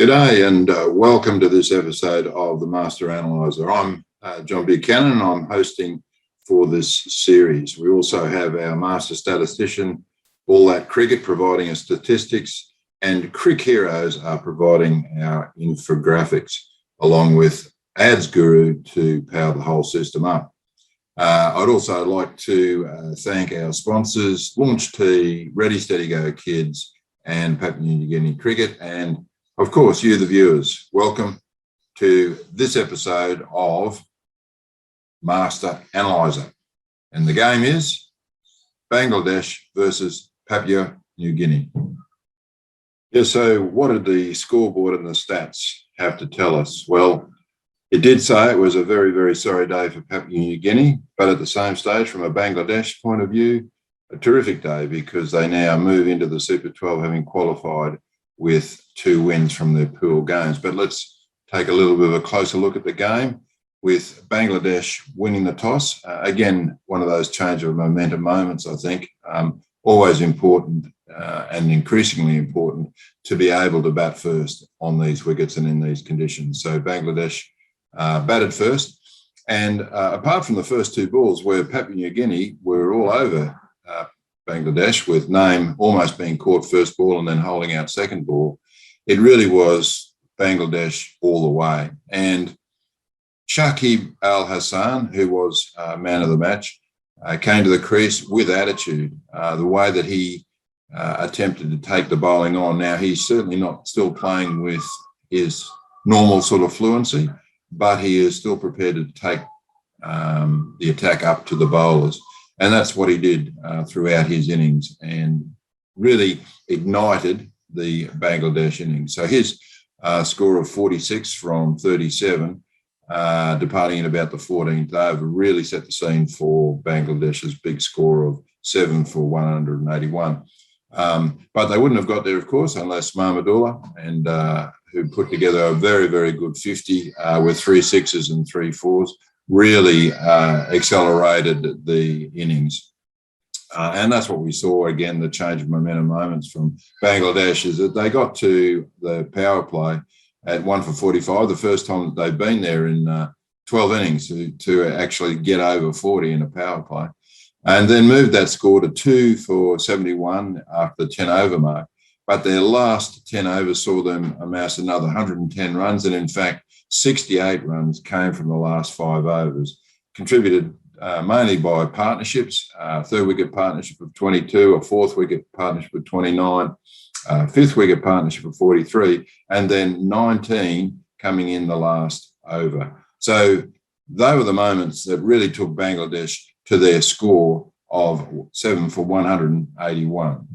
G'day and welcome to this episode of the Master Analyzer. I'm John Buchanan and I'm hosting for this series. We also have our Master Statistician, All That Cricket, providing us statistics, and Crick Heroes are providing our infographics, along with AdzGuru to power the whole system up. I'd also like to thank our sponsors, Launch Tea, Ready Steady Go Kids, and Papua New Guinea Cricket, and of course, you, the viewers. Welcome to this episode of Master Analyzer. And the game is Bangladesh versus Papua New Guinea. Yeah, so what did the scoreboard and the stats have to tell us? Well, it did say it was a very, very sorry day for Papua New Guinea, but at the same stage, from a Bangladesh point of view, a terrific day because they now move into the Super 12 having qualified with 2 wins from their pool games. But let's take a little bit of a closer look at the game, with Bangladesh winning the toss. Again, one of those change of momentum moments, I think. Always important and increasingly important to be able to bat first on these wickets and in these conditions. So Bangladesh batted first. And apart from the first 2 balls where Papua New Guinea were all over Bangladesh, with Name almost being caught first ball and then holding out second ball, it really was Bangladesh all the way. And Shakib Al Hassan, who was man of the match, came to the crease with attitude. The way that he attempted to take the bowling on. Now, he's certainly not still playing with his normal sort of fluency, but he is still prepared to take the attack up to the bowlers. And that's what he did throughout his innings and really ignited the Bangladesh innings. So his score of 46 from 37, departing in about the 14th over, really set the scene for Bangladesh's big score of 7 for 181. But they wouldn't have got there, of course, unless Mahmudullah, and who put together a very, very good 50 with 3 sixes and 3 fours, really accelerated the innings. And that's what we saw, again, the change of momentum moments from Bangladesh, is that they got to the power play at 1 for 45, the first time that they've been there in 12 innings to actually get over 40 in a power play, and then moved that score to 2 for 71 after the 10 over mark. But their last 10 overs saw them amass another 110 runs, and in fact, 68 runs came from the last 5 overs, contributed mainly by partnerships, 3rd wicket partnership of 22, a 4th wicket partnership of 29, 5th wicket partnership of 43, and then 19 coming in the last over. So they were the moments that really took Bangladesh to their score of 7 for 181.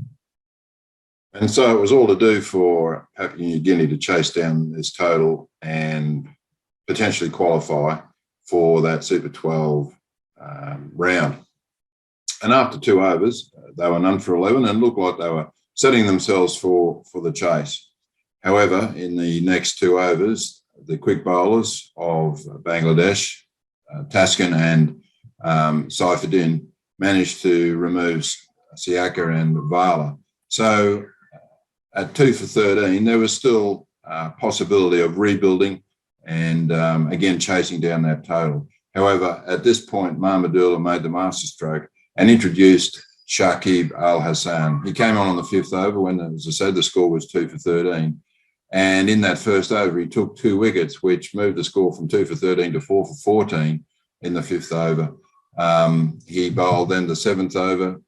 And so it was all to do for Papua New Guinea to chase down this total and potentially qualify for that Super 12 round. And after 2 overs, they were none for 11 and looked like they were setting themselves for the chase. However, in the next 2 overs, the quick bowlers of Bangladesh, Taskin and Saifuddin, managed to remove Siaka and Vala. So at 2 for 13, there was still a possibility of rebuilding and, again, chasing down that total. However, at this point, Mahmudullah made the masterstroke and introduced Shakib Al Hassan. He came on the 5th over when, as I said, the score was 2 for 13. And in that first over, he took 2 wickets, which moved the score from 2 for 13 to 4 for 14 in the 5th over. He bowled then the 7th over,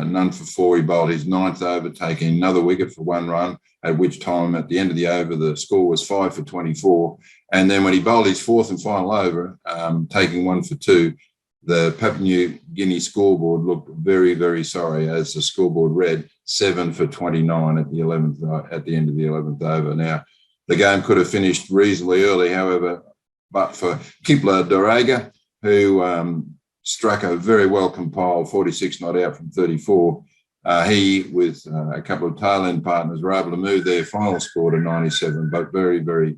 none for 4. He bowled his 9th over, taking another wicket for 1 run, at which time at the end of the over, the score was 5 for 24. And then when he bowled his 4th and final over, taking 1 for 2, the Papua New Guinea scoreboard looked very, very sorry, as the scoreboard read 7 for 29 at the 11th, at the end of the 11th over. Now, the game could have finished reasonably early, however, but for Kipla Doraga, who struck a very well compiled 46 not out from 34. He, with a couple of tail end partners, were able to move their final score to 97, but very, very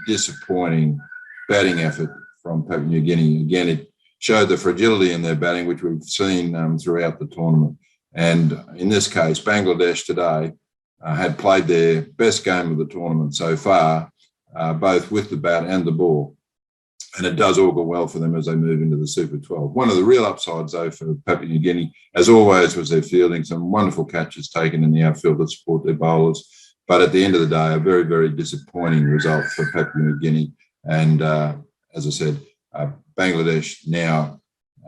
disappointing batting effort from Papua New Guinea. Again, it showed the fragility in their batting, which we've seen throughout the tournament. And in this case, Bangladesh today had played their best game of the tournament so far, both with the bat and the ball. And it does augur well for them as they move into the Super 12. One of the real upsides, though, for Papua New Guinea, as always, was their fielding. Some wonderful catches taken in the outfield that support their bowlers. But at the end of the day, a very, very disappointing result for Papua New Guinea. And as I said, Bangladesh now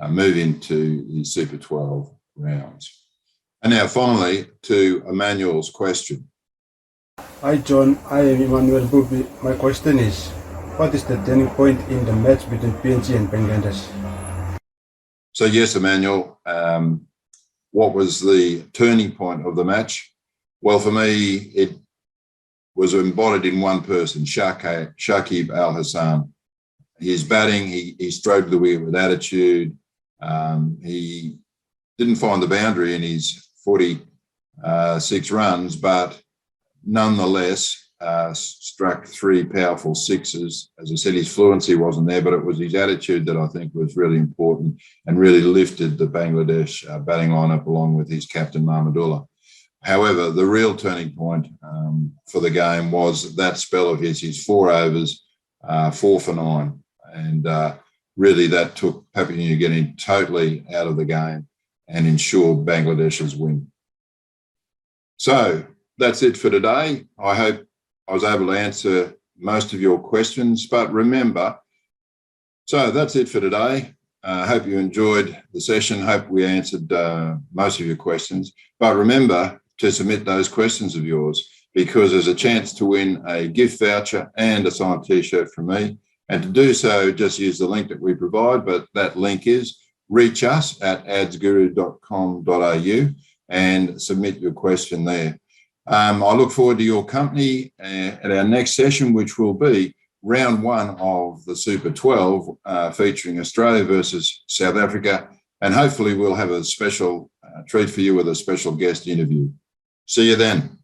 move into the Super 12 rounds. And now finally to Emmanuel's question. Hi John, I am Emmanuel Bubi. My question is, what is the turning point in the match between PNG and Bangladesh? So yes, Emmanuel, what was the turning point of the match? Well, for me, it was embodied in one person, Shakib Al Hassan. His batting, he strode the wicket with attitude. He didn't find the boundary in his 46 runs, but nonetheless struck 3 powerful sixes. As I said, his fluency wasn't there, but it was his attitude that I think was really important and really lifted the Bangladesh batting lineup along with his captain, Mahmudullah. However, the real turning point for the game was that spell of his 4 overs, 4 for 9. And really that took Papua New Guinea totally out of the game and ensured Bangladesh's win. So that's it for today. I hope I was able to answer most of your questions, but remember, so that's it for today. I hope you enjoyed the session. Hope we answered most of your questions, but remember to submit those questions of yours, because there's a chance to win a gift voucher and a signed t-shirt from me. And to do so, just use the link that we provide, but that link is reach us at adzguru.com.au and submit your question there. I look forward to your company at our next session, which will be round 1 of the Super 12, featuring Australia versus South Africa. And hopefully we'll have a special treat for you with a special guest interview. See you then.